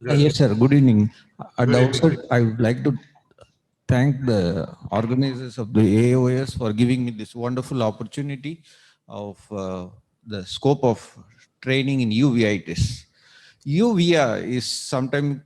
Yes, sir. Good evening. At Good the evening. outset, I would like to thank the organizers of the AOS for giving me this wonderful opportunity of the scope of training in uveitis. Uvea is sometimes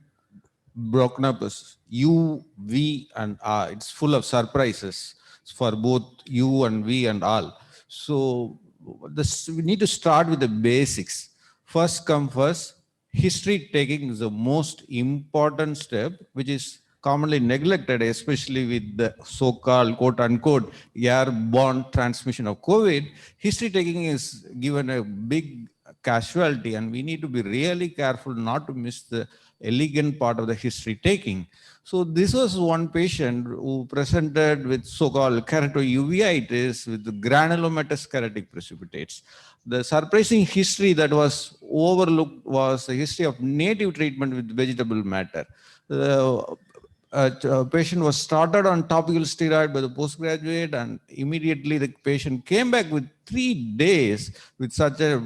broken up as U, V, and R. It's full of surprises for both you and we and all. So we need to start with the basics. First come first, history taking is the most important step, which is commonly neglected, especially with the so-called quote unquote airborne transmission of COVID. History taking is given a big casualty, and we need to be really careful not to miss the elegant part of the history taking. So this was one patient who presented with so-called keratouveitis with granulomatous keratic precipitates. The surprising history that was overlooked was the history of native treatment with vegetable matter. The patient was started on topical steroid by the postgraduate, and immediately the patient came back with 3 days with such a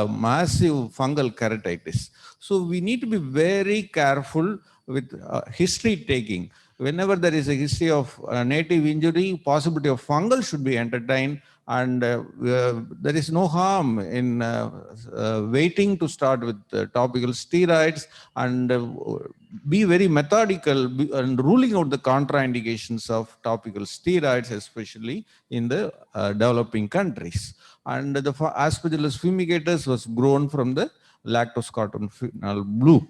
massive fungal keratitis. So we need to be very careful with history taking. Whenever there is a history of native injury, possibility of fungal should be entertained, and there is no harm in waiting to start with topical steroids, and be very methodical and ruling out the contraindications of topical steroids, especially in the developing countries. And the Aspergillus fumigatus was grown from the lactose cotton phenol blue.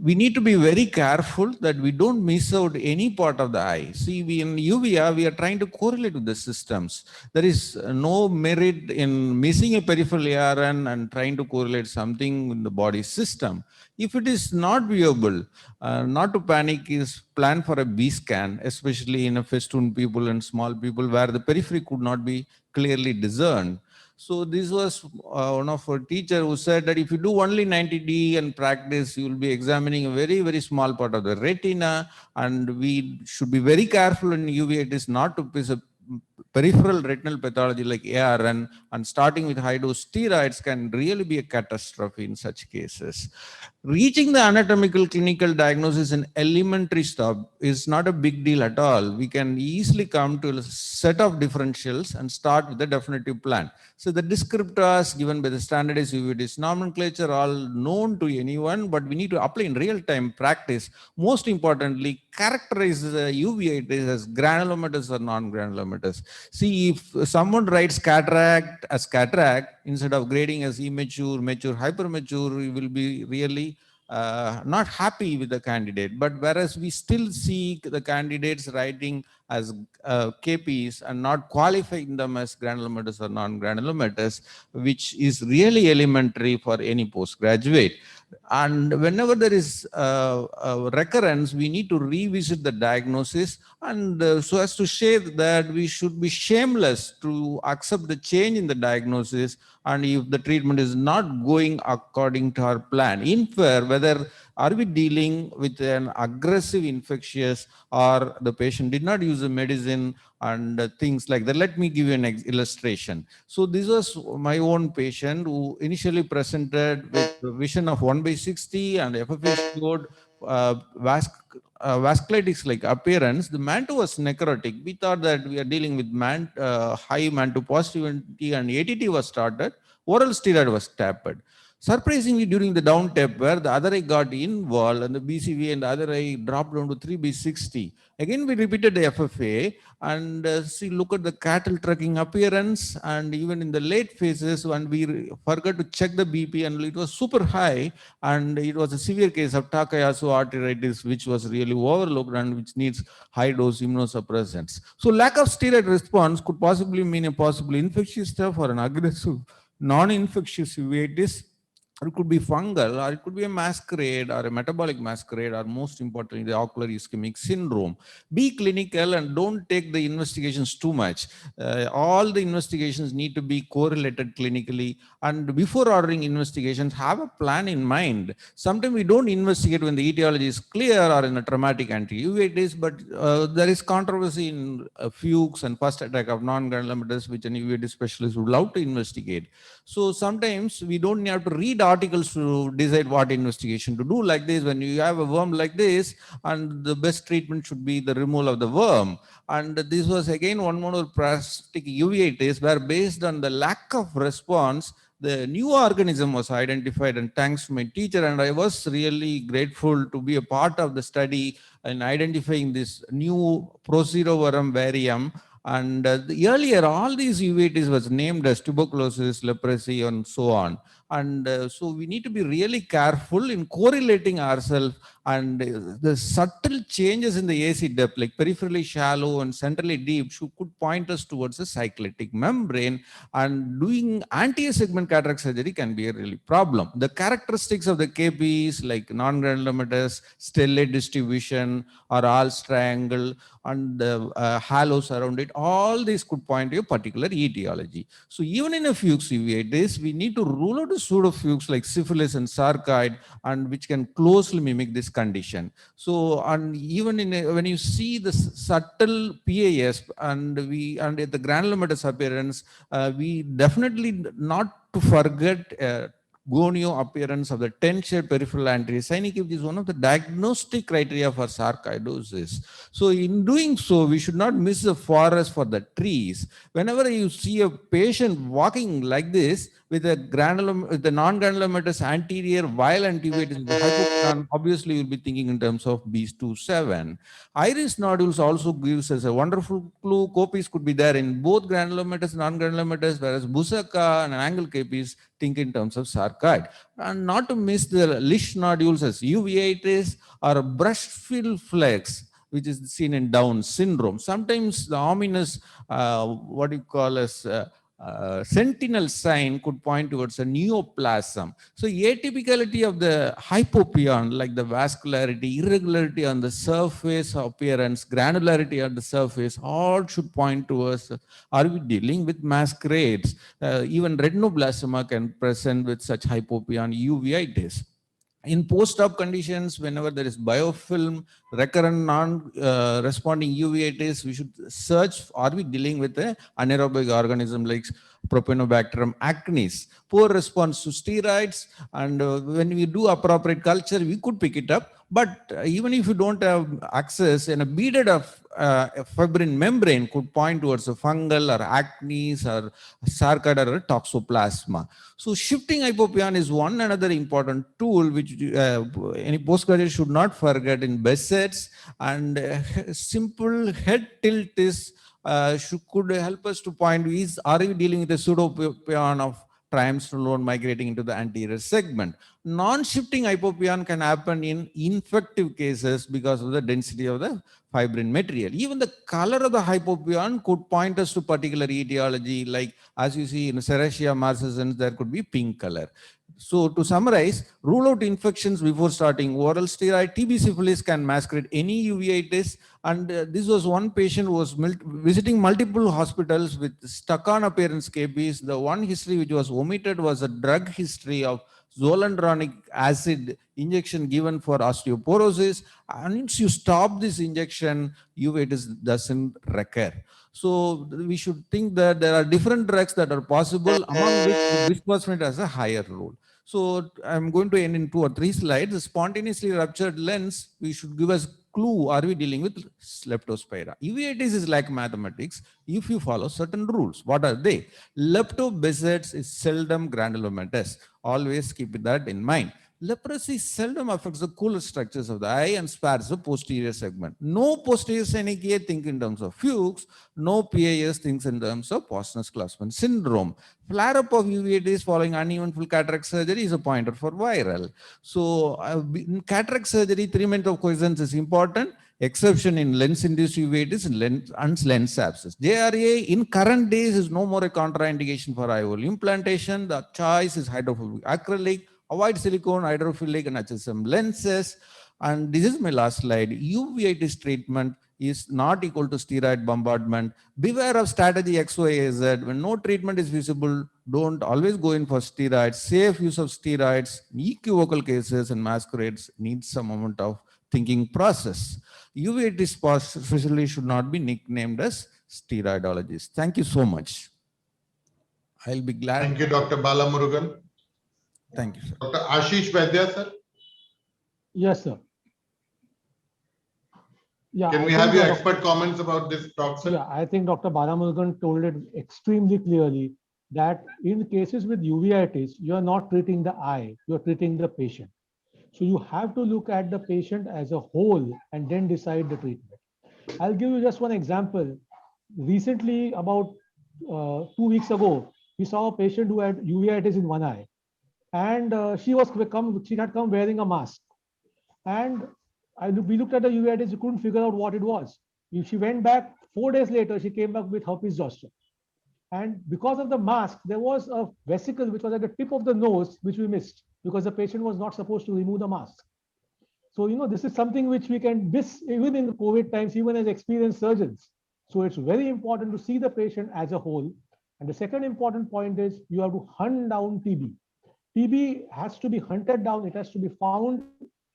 We need to be very careful that we don't miss out any part of the eye. See, in UVA, we are trying to correlate with the systems. There is no merit in missing a peripheral ARN and trying to correlate something in the body system. If it is not viewable, not to panic is plan for a B scan, especially in a festoon people and small people where the periphery could not be clearly discerned. So this was one of our teacher who said that if you do only 90D and practice, you will be examining a very, very small part of the retina, and we should be very careful in uveitis not to piss a peripheral retinal pathology like ARN, and starting with high dose steroids can really be a catastrophe in such cases. Reaching the anatomical clinical diagnosis in elementary step is not a big deal at all. We can easily come to a set of differentials and start with the definitive plan. So the descriptors given by the standardized uveitis nomenclature are all known to anyone, but we need to apply in real-time practice. Most importantly, characterize the uveitis as granulomatous or non-granulomatous. See, if someone writes cataract as cataract instead of grading as immature, mature, hypermature, we will be really not happy with the candidate. But whereas we still see the candidates writing as KPs and not qualifying them as granulomatous or non-granulomatous, which is really elementary for any postgraduate. And whenever there is a recurrence, we need to revisit the diagnosis, and so as to say that we should be shameless to accept the change in the diagnosis, and if the treatment is not going according to our plan, infer whether are we dealing with an aggressive infectious or the patient did not use a medicine and things like that. Let me give you an illustration. So this was my own patient who initially presented with the vision of 1/60 and FFH scored vasculitis like appearance. The mantle was necrotic. We thought that we are dealing with high mantle positivity, and ATT was started. Oral steroid was tapered. Surprisingly, during the down taper, the other eye got involved and the BCV and the other eye dropped down to 3/60. Again, we repeated the FFA and see, look at the cattle trucking appearance, and even in the late phases when we forgot to check the BP and it was super high, and it was a severe case of Takayasu arteritis, which was really overlooked and which needs high dose immunosuppressants. So lack of steroid response could possibly mean a possible infectious stuff or an aggressive non-infectious uveitis, or it could be fungal, or it could be a masquerade or a metabolic masquerade, or most importantly, the ocular ischemic syndrome. Be clinical and don't take the investigations too much. All the investigations need to be correlated clinically, and before ordering investigations, have a plan in mind. Sometimes we don't investigate when the etiology is clear or in a traumatic anti-uveitis, but there is controversy in Fuchs and first attack of non-granulomatous, which an uveitis specialist would love to investigate. So sometimes we don't have to read articles to decide what investigation to do. Like this, when you have a worm like this, and the best treatment should be the removal of the worm. And this was again one more parasitic uveitis where, based on the lack of response, the new organism was identified, and thanks to my teacher, and I was really grateful to be a part of the study in identifying this new Procerovarum varium. And earlier, all these uveitis was named as tuberculosis, leprosy, and so on. And so we need to be really careful in correlating ourselves, and the subtle changes in the AC depth, like peripherally shallow and centrally deep, could point us towards a cyclitic membrane. And doing anterior segment cataract surgery can be a really problem. The characteristics of the KPs, like non-granulomatous, stellate distribution, or all triangle, and the halos around it, all these could point to a particular etiology. So even in a fuchs uveitis, we need to rule out a pseudofuchs like syphilis and sarcoid, and which can closely mimic this condition. So, and even when you see the subtle PAS and at the granulomatous appearance, we definitely not to forget gonio appearance of the 10-shade peripheral anterior synechiae, which is one of the diagnostic criteria for sarcoidosis. So in doing so, we should not miss the forest for the trees. Whenever you see a patient walking like this with a non-granulomatous anterior violent uveitis, obviously you'll be thinking in terms of BEAS27. Iris nodules also gives us a wonderful clue. Copies could be there in both granulomatous and non-granulomatous, whereas Busaka and angle KPs think in terms of sarcoid. And not to miss the Lish nodules as uveitis or brush-filled flex, which is seen in Down syndrome. Sometimes the ominous, what you call as sentinel sign could point towards a neoplasm. So atypicality of the hypopion, like the vascularity, irregularity on the surface appearance, granularity on the surface, all should point towards, are we dealing with masquerades? Even retinoblastoma can present with such hypopion uveitis. In post-op conditions, whenever there is biofilm, recurrent non-responding uveitis, we should search, are we dealing with an anaerobic organism like Propionibacterium acnes? Poor response to steroids, and when we do appropriate culture, we could pick it up. But even if you don't have access, and a beaded fibrin membrane could point towards a fungal or acnes or sarcoid or a toxoplasma. So shifting hypopion is one another important tool which any postgraduate should not forget in Behçet's, and simple head tilt is could help us to point, are we dealing with a pseudopion of triamcinolone migrating into the anterior segment? Non-shifting hypopion can happen in infective cases because of the density of the fibrin material. Even the color of the hypopion could point us to particular etiology, like as you see in Serratia marcescens, there could be pink color. So to summarize, rule out infections before starting oral steroid. TB syphilis can masquerade any uveitis, and this was one patient who was visiting multiple hospitals with stuck-on appearance KPs. The one history which was omitted was a drug history of zoledronic acid injection given for osteoporosis. And once you stop this injection, uveitis doesn't recur. So we should think that there are different drugs that are possible, among which bisphosphonate has a higher role. So I'm going to end in 2 or 3 slides. The spontaneously ruptured lens, we should give us clue, are we dealing with leptospira? Uveitis is like mathematics if you follow certain rules. What are they? Leptobesets is seldom granulomatous. Always keep that in mind. Leprosy seldom affects the cooler structures of the eye and spares the posterior segment. No posterior synechiae think in terms of Fuchs. No PAS thinks in terms of Posner-Schlossman syndrome. Flare-up of uveitis following uneventful cataract surgery is a pointer for viral. So in cataract surgery, 3 months of quiescence is important. Exception in lens-induced uveitis and lens abscess. JRA in current days is no more a contraindication for IOL implantation. The choice is hydrophobic acrylic. Avoid silicone, hydrophilic, and HSM lenses. And this is my last slide. Uveitis treatment is not equal to steroid bombardment. Beware of strategy XYZ. When no treatment is visible, don't always go in for steroids. Safe use of steroids, equivocal cases and masquerades need some amount of thinking process. Uveitis especially should not be nicknamed as steroidologists. Thank you so much. I'll be glad. Thank you, Dr. Balamurugan. Thank you, sir. Dr. Ashish Vaidya, sir. Yes, sir. Yeah, Can I we have think, your Dr. expert comments about this talk, sir? Yeah, I think Dr. Balamurugan told it extremely clearly that in cases with uveitis, you are not treating the eye, you are treating the patient. So you have to look at the patient as a whole and then decide the treatment. I'll give you just one example. Recently, about 2 weeks ago, we saw a patient who had uveitis in one eye, and she had come wearing a mask. And we looked at the uveitis, we couldn't figure out what it was. She went back 4 days later, she came back with herpes zoster. And because of the mask, there was a vesicle which was at the tip of the nose, which we missed because the patient was not supposed to remove the mask. So, this is something which we can miss even in the COVID times, even as experienced surgeons. So it's very important to see the patient as a whole. And the second important point is you have to hunt down TB. TB has to be hunted down. It has to be found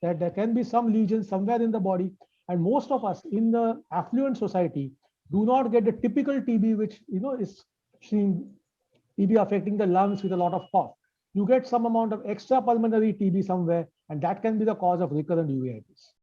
that there can be some lesion somewhere in the body. And most of us in the affluent society do not get the typical TB, which is seen TB affecting the lungs with a lot of cough. You get some amount of extra pulmonary TB somewhere, and that can be the cause of recurrent uveitis.